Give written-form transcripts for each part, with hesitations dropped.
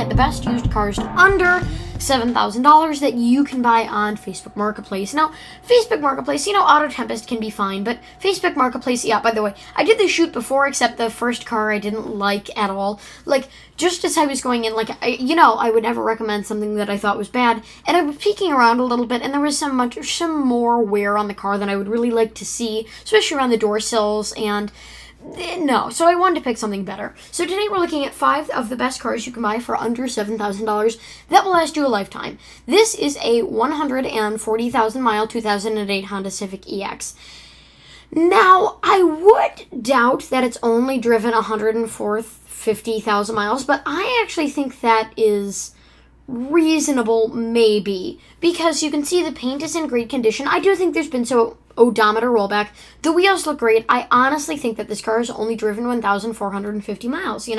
at the best used cars under $7,000 that you can buy on Facebook Marketplace. Now, Facebook Marketplace, Auto Tempest can be fine, but Facebook Marketplace, yeah, by the way, I did the shoot before, except the first car I didn't like at all. Like, just as I was going in, I would never recommend something that I thought was bad, and I was peeking around a little bit, and there was some more wear on the car than I would really like to see, especially around the door sills, and no, so I wanted to pick something better. So today we're looking at 5 of the best cars you can buy for under $7,000 that will last you a lifetime. This is a 140,000 mile 2008 Honda Civic EX. Now, I would doubt that it's only driven 150,000 miles, but I actually think that is reasonable, maybe, because you can see the paint is in great condition. I do think there's been some odometer rollback. The wheels look great. I honestly think that this car has only driven 1,450 miles, I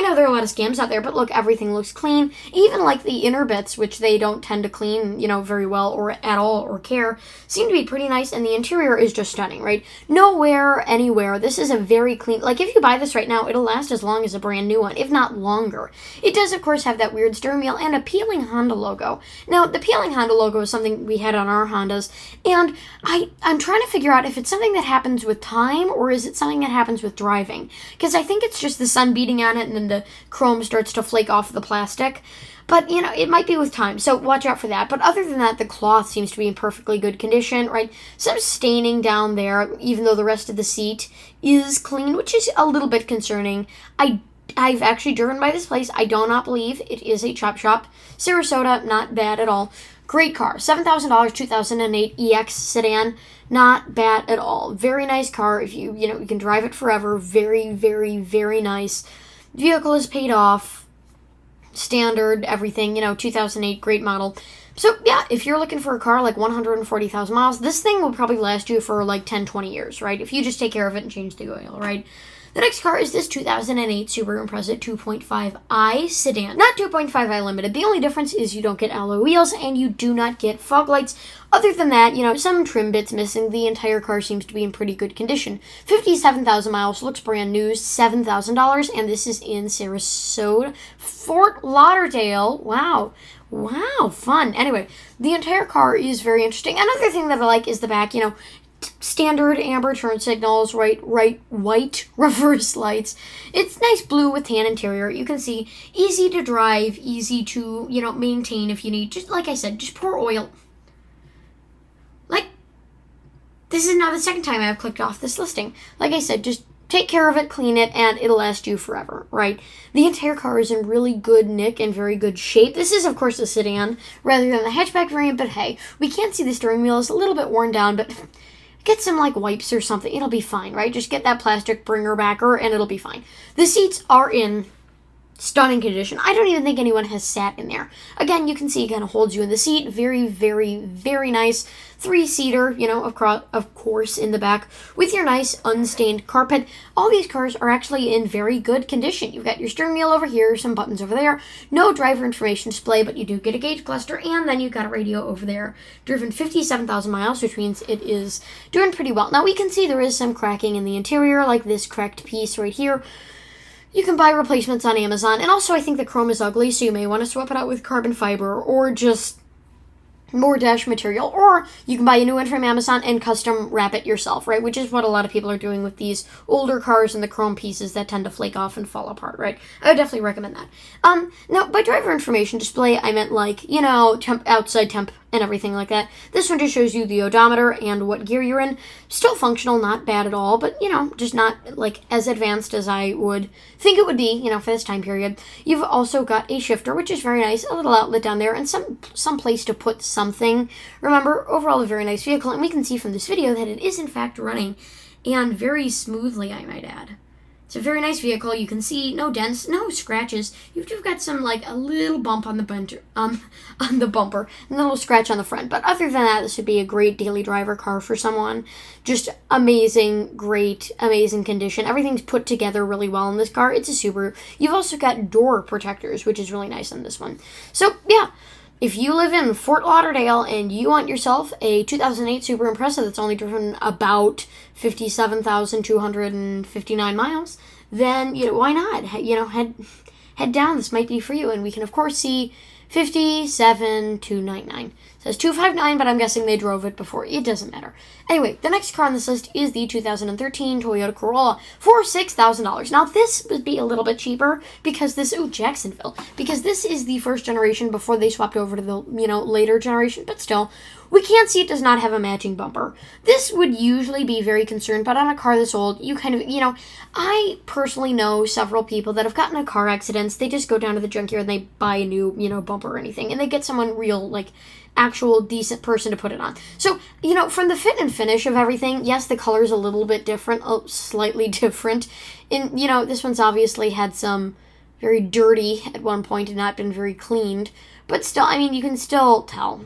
know there are a lot of scams out there, but look, everything looks clean. Even like the inner bits, which they don't tend to clean, very well or at all or care, seem to be pretty nice, and the interior is just stunning, right? Nowhere, anywhere. This is a very clean, if you buy this right now, it'll last as long as a brand new one, if not longer. It does, of course, have that weird steering wheel and a peeling Honda logo. Now, the peeling Honda logo is something we had on our Hondas, and I'm trying to figure out if it's something that happens with time or is it something that happens with driving, because I think it's just the sun beating on it and then the chrome starts to flake off the plastic, but it might be with time, so watch out for that. But other than that, the cloth seems to be in perfectly good condition, right? Some staining down there, even though the rest of the seat is clean, which is a little bit concerning. I've actually driven by this place. I do not believe it is a chop shop. Sarasota, not bad at all. Great car. $7,000, 2008 EX sedan. Not bad at all. Very nice car. If you can drive it forever. Very, very, very nice. Vehicle is paid off. Standard, everything. 2008, great model. So, yeah, if you're looking for a car like 140,000 miles, this thing will probably last you for 10, 20 years, right? If you just take care of it and change the oil, right? The next car is this 2008 Subaru Impreza 2.5i sedan. Not 2.5i Limited. The only difference is you don't get alloy wheels and you do not get fog lights. Other than that, some trim bits missing. The entire car seems to be in pretty good condition. 57,000 miles, looks brand new, $7,000, and this is in Sarasota, Fort Lauderdale. Wow, fun. Anyway, the entire car is very interesting. Another thing that I like is the back, standard amber turn signals, right, white reverse lights. It's nice blue with tan interior. You can see easy to drive, easy to, maintain if you need. Just like I said, just pour oil. This is now the second time I've clicked off this listing. Like I said, just take care of it, clean it, and it'll last you forever, right? The entire car is in really good nick and very good shape. This is, of course, a sedan rather than the hatchback variant, but hey, we can't see the steering wheel. It's a little bit worn down, but get some wipes or something. It'll be fine, right? Just get that plastic bringer backer and it'll be fine. The seats are in stunning condition. I don't even think anyone has sat in there. Again, you can see it kind of holds you in the seat. Very, very, very nice 3-seater, of course, in the back with your nice unstained carpet. All these cars are actually in very good condition. You've got your steering wheel over here, some buttons over there, no driver information display, but you do get a gauge cluster, and then you've got a radio over there. Driven 57,000 miles, which means it is doing pretty well. Now, we can see there is some cracking in the interior, like this cracked piece right here. You can buy replacements on Amazon, and also I think the chrome is ugly, so you may want to swap it out with carbon fiber or just more dash material, or you can buy a new one from Amazon and custom wrap it yourself, right? Which is what a lot of people are doing with these older cars and the chrome pieces that tend to flake off and fall apart, right? I would definitely recommend that. Now, by driver information display, I meant outside temp and everything like that. This one just shows you the odometer and what gear you're in. Still functional, not bad at all, but, just not, as advanced as I would think it would be, for this time period. You've also got a shifter, which is very nice, a little outlet down there, and some place to put something. Remember, overall, a very nice vehicle, and we can see from this video that it is, in fact, running, and very smoothly, I might add. It's a very nice vehicle. You can see no dents, no scratches. You've got some, a little bump on the bumper, and a little scratch on the front. But other than that, this would be a great daily driver car for someone. Just amazing, great, amazing condition. Everything's put together really well in this car. It's a Subaru. You've also got door protectors, which is really nice on this one. So, yeah. If you live in Fort Lauderdale and you want yourself a 2008 Subaru Impreza that's only driven about 57,259 miles, then why not? Head head down. This might be for you. And we can, of course, see 57,299. It says 259, but I'm guessing they drove it before. It doesn't matter. Anyway, the next car on this list is the 2013 Toyota Corolla for $6,000. Now, this would be a little bit cheaper because this, Jacksonville, because this is the first generation before they swapped over to the, later generation, but still, we can't see it does not have a matching bumper. This would usually be very concerned, but on a car this old, you kind of, I personally know several people that have gotten in car accidents. They just go down to the junkyard and they buy a new, bumper or anything, and they get someone real, actual decent person to put it on. So, from the fit and finish of everything, yes, the color's a little bit different, slightly different. And, this one's obviously had some very dirty at one point and not been very cleaned, but still, you can still tell.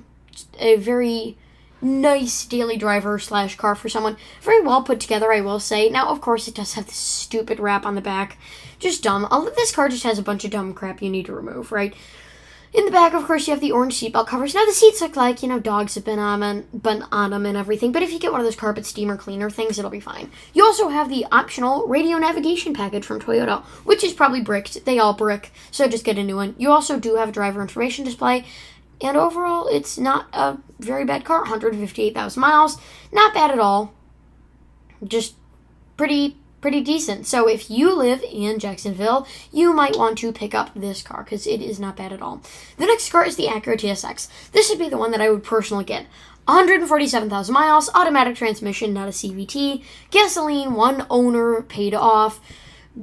A very nice daily driver / car for someone. Very well put together, I will say. Now, of course, it does have this stupid wrap on the back. Just dumb. This car just has a bunch of dumb crap you need to remove, right? In the back, of course, you have the orange seatbelt covers. Now, the seats look like, dogs have been on them and everything. But if you get one of those carpet steamer cleaner things, it'll be fine. You also have the optional radio navigation package from Toyota, which is probably bricked. They all brick, so just get a new one. You also do have a driver information display. And overall, it's not a very bad car. 158,000 miles. Not bad at all. Just pretty decent. So if you live in Jacksonville, you might want to pick up this car because it is not bad at all. The next car is the Acura TSX. This would be the one that I would personally get. 147,000 miles, automatic transmission, not a CVT, gasoline, one owner, paid off,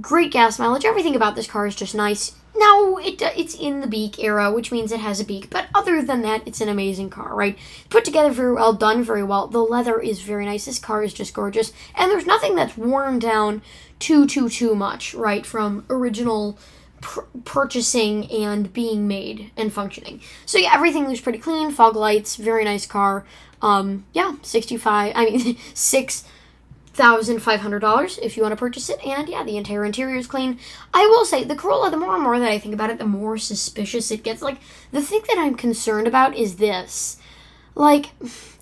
great gas mileage. Everything about this car is just nice. Now, it's in the beak era, which means it has a beak, but other than that, it's an amazing car, right? Put together very well, done very well. The leather is very nice. This car is just gorgeous, and there's nothing that's worn down too much, right, from original purchasing and being made and functioning. So yeah, everything looks pretty clean. Fog lights, very nice car. $6,500 if you want to purchase it, and yeah, the entire interior is clean. I will say, the Corolla, the more and more that I think about it, the more suspicious it gets. The thing that I'm concerned about is this.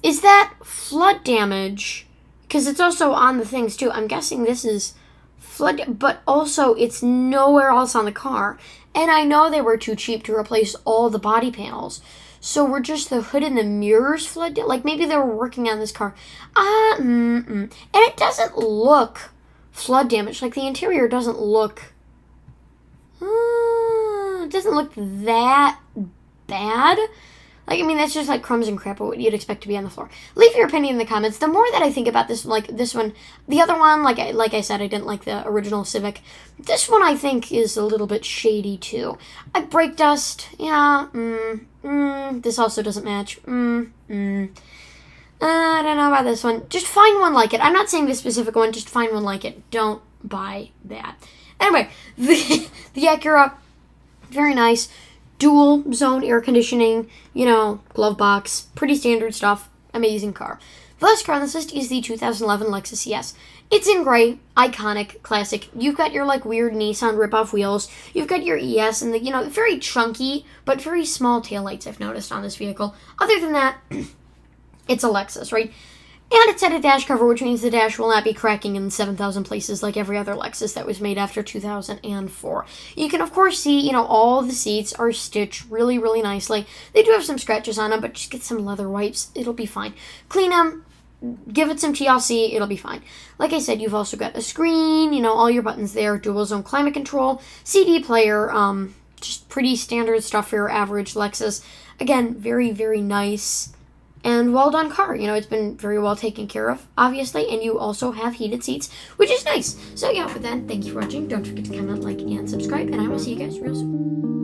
Is that flood damage? Because it's also on the things, too. I'm guessing this is flood, but also it's nowhere else on the car. And I know they were too cheap to replace all the body panels. So we're just the hood and the mirrors flood down? Maybe they were working on this car. And it doesn't look flood damaged. The interior doesn't look... it doesn't look that bad. That's just crumbs and crap what you'd expect to be on the floor. Leave your opinion in the comments. The more that I think about this, this one, the other one, like I said, I didn't like the original Civic. This one I think is a little bit shady too. Brake dust, yeah, this also doesn't match, I don't know about this one. Just find one like it. I'm not saying this specific one, just find one like it. Don't buy that. Anyway, the Acura, very nice. Dual zone air conditioning, glove box, pretty standard stuff, amazing car. The last car on this list is the 2011 Lexus ES. It's in gray, iconic, classic. You've got your weird Nissan ripoff wheels. You've got your ES and the, very chunky but very small taillights I've noticed on this vehicle. Other than that, it's a Lexus, right? And it's at a dash cover, which means the dash will not be cracking in 7,000 places like every other Lexus that was made after 2004. You can, of course, see, all the seats are stitched really, really nicely. They do have some scratches on them, but just get some leather wipes. It'll be fine. Clean them. Give it some TLC. It'll be fine. Like I said, you've also got a screen, all your buttons there, dual zone climate control, CD player, just pretty standard stuff for your average Lexus. Again, very, very nice and well done car. It's been very well taken care of, obviously, and you also have heated seats, which is nice. So yeah, with that, thank you for watching. Don't forget to comment, like, and subscribe, and I will see you guys real soon.